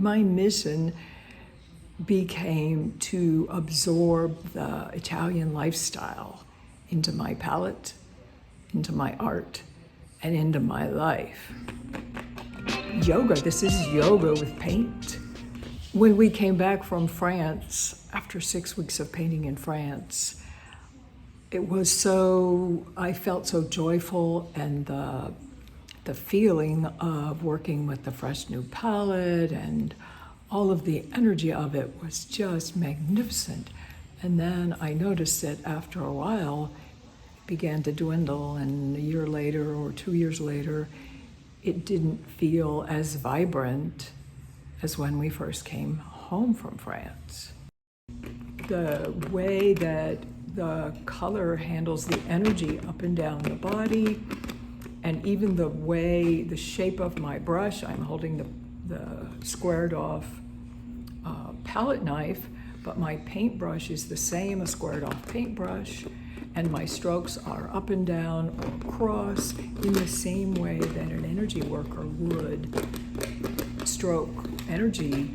My mission became to absorb the Italian lifestyle into my palette, into my art, and into my life. Yoga, this is yoga with paint. When we came back from France, after 6 weeks of painting in France, it was I felt so joyful, and the feeling of working with the fresh new palette and all of the energy of it was just magnificent. And then I noticed that after a while, it began to dwindle, and a year later or 2 years later, it didn't feel as vibrant as when we first came home from France. The way that the color handles the energy up and down the body, and even the shape of my brush, I'm holding the squared off palette knife, but my paintbrush is the same, a squared off paintbrush, and my strokes are up and down or across in the same way that an energy worker would stroke energy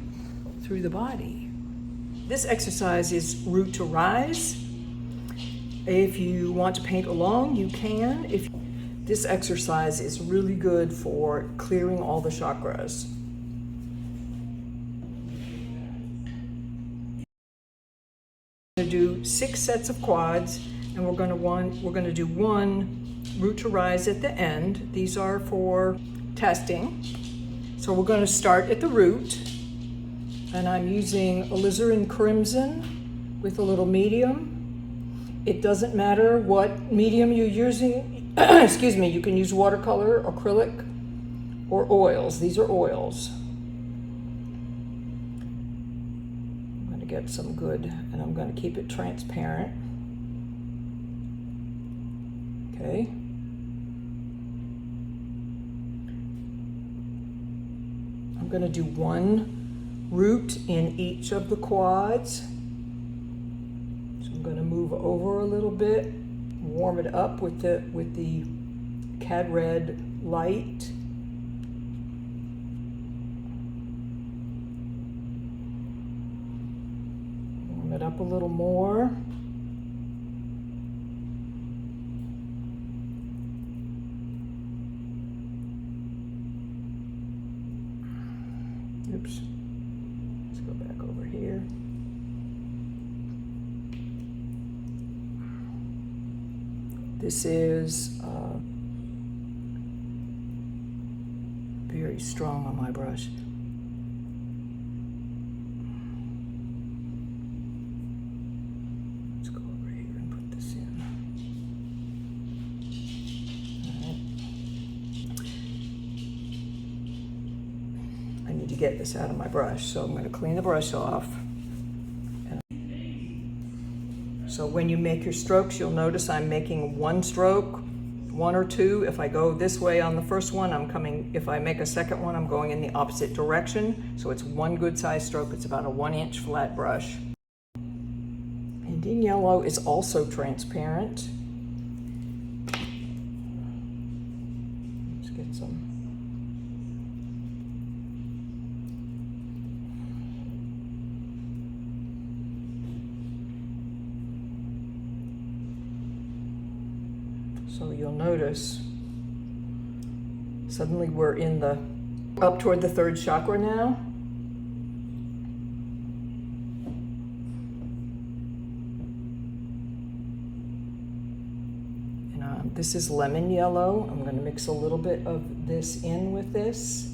through the body. This exercise is root to rise. If you want to paint along, you can. This exercise is really good for clearing all the chakras. We're going to do 6 sets of quads, and we're going to do 1 root to rise at the end. These are for testing. So we're going to start at the root, and I'm using alizarin crimson with a little medium. It doesn't matter what medium you're using. Excuse me, you can use watercolor, acrylic, or oils. These are oils. I'm going to get some good, and I'm going to keep it transparent. Okay. I'm going to do 1 root in each of the quads. So I'm going to move over a little bit, warm it up with the cad red light. Warm it up a little more. Oops. Let's go back over here. This is very strong on my brush. Let's go over here and put this in. All right. I need to get this out of my brush, so I'm going to clean the brush off. So when you make your strokes, you'll notice I'm making 1 stroke, 1 or 2. If I go this way on the first one, if I make a second one, I'm going in the opposite direction. So it's 1 good size stroke. It's about a 1-inch flat brush. Indian yellow is also transparent. Let's get some. So you'll notice suddenly we're up toward the 3rd chakra now. And this is lemon yellow. I'm going to mix a little bit of this in with this.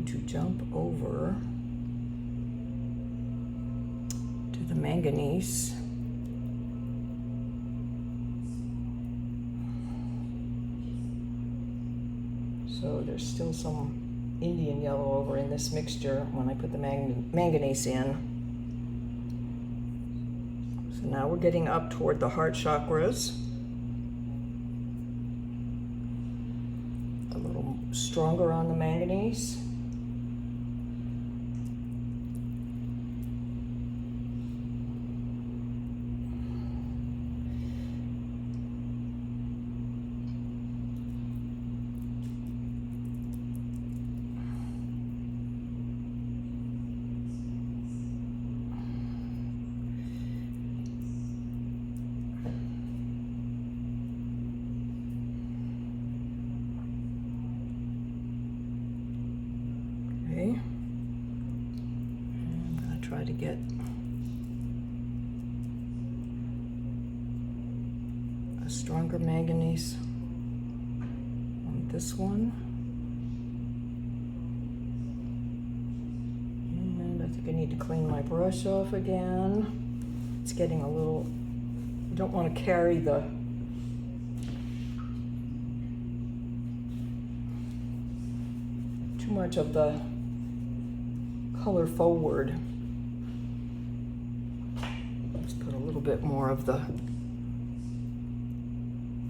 To jump over to the manganese. So there's still some Indian yellow over in this mixture when I put the manganese in. So now we're getting up toward the heart chakras. a little stronger on the manganese. Try to get a stronger manganese on this one. And I think I need to clean my brush off again. It's getting a little, you don't want to carry the too much of the color forward. Put a little bit more of the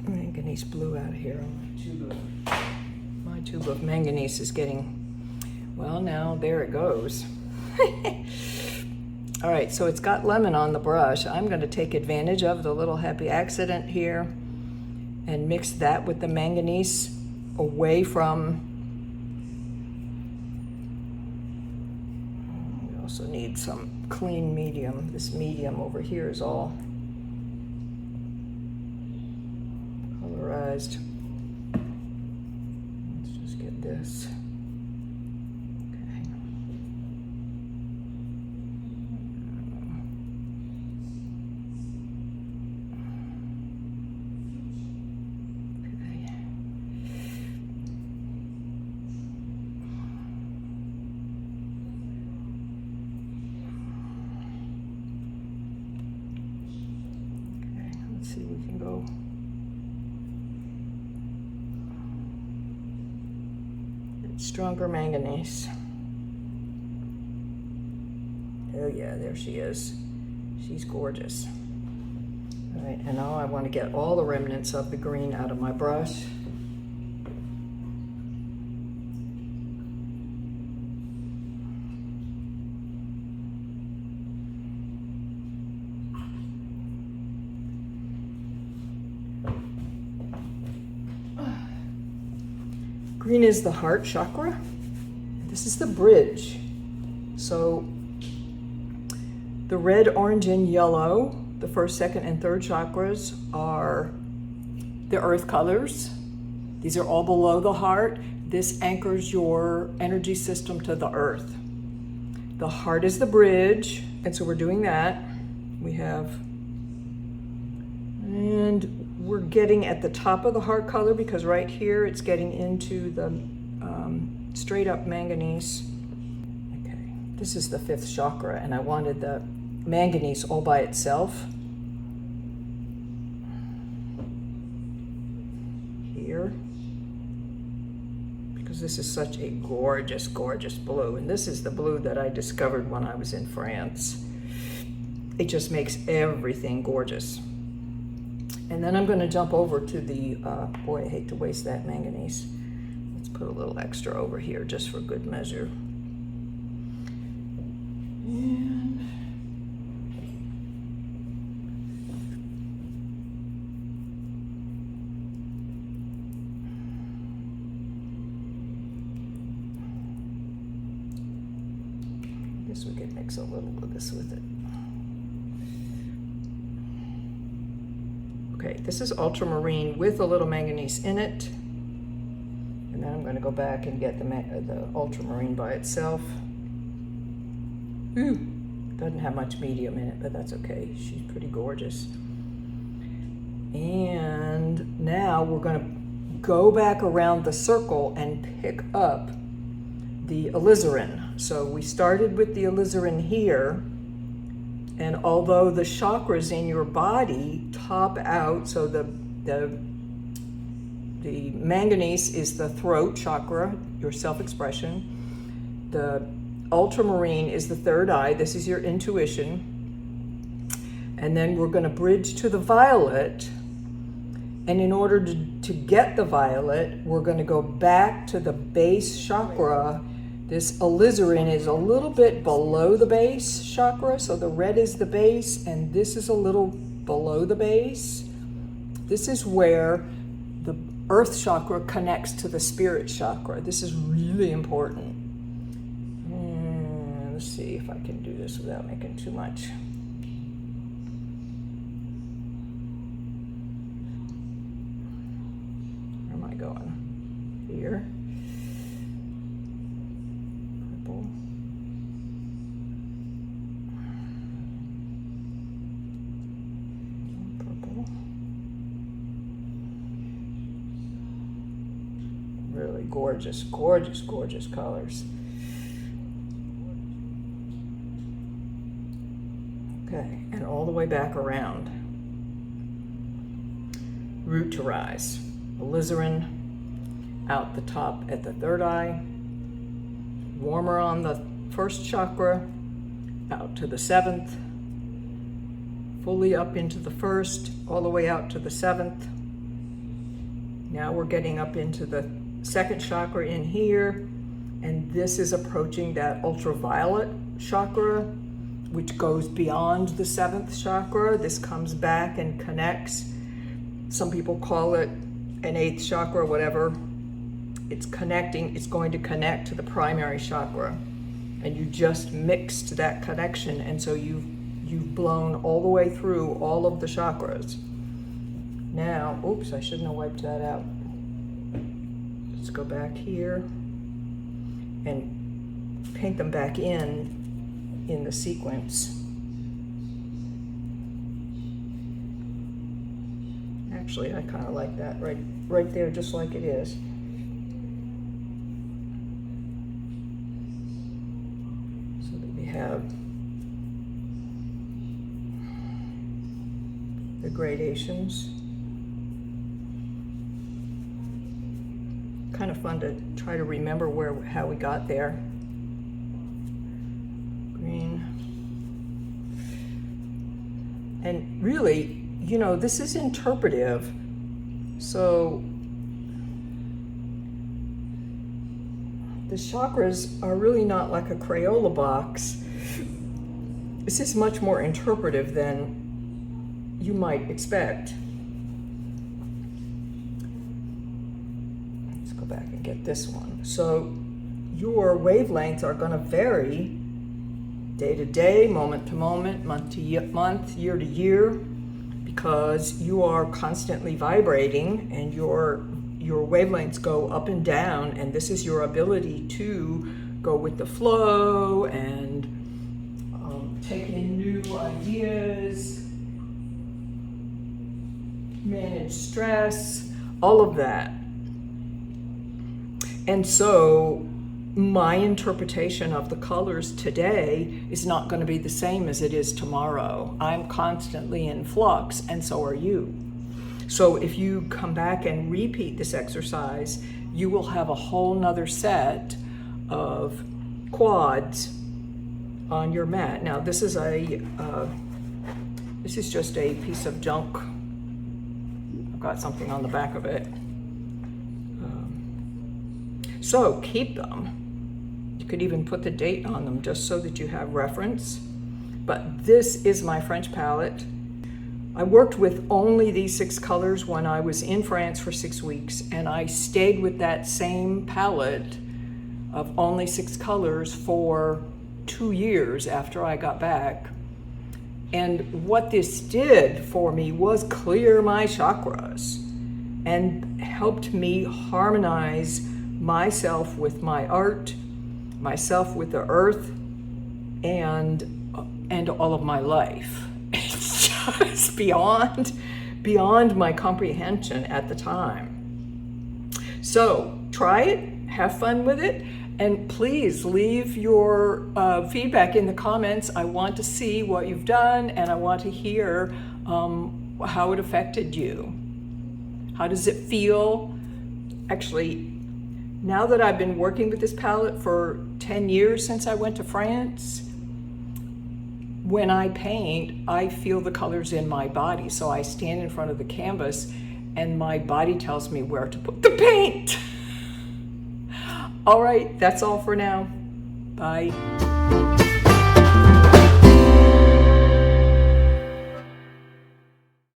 manganese blue out here. My tube of manganese is getting, well, now there it goes. All right, so it's got lemon on the brush. I'm going to take advantage of the little happy accident here and mix that with the manganese away from. We also need some clean medium. This medium over here is all colorized. Let's just get this. Okay. See, we can go stronger manganese. Oh yeah, there she is. She's gorgeous. All right, and now I want to get all the remnants of the green out of my brush. Green is the heart chakra. This is the bridge. So the red, orange, and yellow, the first, second, and third chakras are the earth colors. These are all below the heart. This anchors your energy system to the earth. The heart is the bridge, and so we're doing that. We have, and we're getting at the top of the heart color because right here it's getting into the straight up manganese. Okay, this is the fifth chakra, and I wanted the manganese all by itself. Here, because this is such a gorgeous, gorgeous blue, and this is the blue that I discovered when I was in France. It just makes everything gorgeous. And then I'm going to jump over to the, boy, I hate to waste that manganese. Let's put a little extra over here just for good measure. And I guess we could mix a little of this with it. Okay, this is ultramarine with a little manganese in it. And then I'm going to go back and get the ultramarine by itself. Ooh, doesn't have much medium in it, but that's okay. She's pretty gorgeous. And now we're going to go back around the circle and pick up the alizarin. So we started with the alizarin here. And although the chakras in your body top out, so the manganese is the throat chakra, your self-expression. The ultramarine is the third eye. This is your intuition. And then we're going to bridge to the violet. And in order to get the violet, we're going to go back to the base chakra. This alizarin is a little bit below the base chakra, so the red is the base, and this is a little below the base. This is where the earth chakra connects to the spirit chakra. This is really important. Let's see if I can do this without making too much. Where am I going? Here. Purple. Purple. Really gorgeous, gorgeous, gorgeous colors. Okay, and all the way back around. Root to rise. Alizarin out the top at the third eye. Warmer on the first chakra, out to the seventh. Fully up into the first, all the way out to the seventh. Now we're getting up into the second chakra in here, and this is approaching that ultraviolet chakra, which goes beyond the seventh chakra. This comes back and connects. Some people call it an eighth chakra, whatever. It's connecting, it's going to connect to the primary chakra. And you just mixed that connection, and so you've blown all the way through all of the chakras. Now, oops, I shouldn't have wiped that out. Let's go back here and paint them back in the sequence. Actually, I kind of like that right there, just like it is. So that we have the gradations. Kind of fun to try to remember how we got there. Green. And really, you know, this is interpretive. So the chakras are really not like a Crayola box. This is much more interpretive than you might expect. Let's go back and get this one. So your wavelengths are going to vary day to day, moment to moment, month to month, year to year, because you are constantly vibrating and your wavelengths go up and down, and this is your ability to go with the flow and take in new ideas, manage stress, all of that. And so my interpretation of the colors today is not going to be the same as it is tomorrow. I'm constantly in flux, and so are you. So if you come back and repeat this exercise, you will have a whole nother set of quads on your mat. Now this is just a piece of junk. I've got something on the back of it. So keep them. You could even put the date on them just so that you have reference. But this is my French palette. I worked with only these 6 colors when I was in France for 6 weeks, and I stayed with that same palette of only 6 colors for 2 years after I got back. And what this did for me was clear my chakras and helped me harmonize myself with my art, myself with the earth, and all of my life. It's just beyond my comprehension at the time. So try it, have fun with it, and please leave your feedback in the comments. I want to see what you've done, and I want to hear how it affected you. How does it feel? Actually, now that I've been working with this palette for 10 years since I went to France, when I paint, I feel the colors in my body. So I stand in front of the canvas and my body tells me where to put the paint. All right, that's all for now. Bye.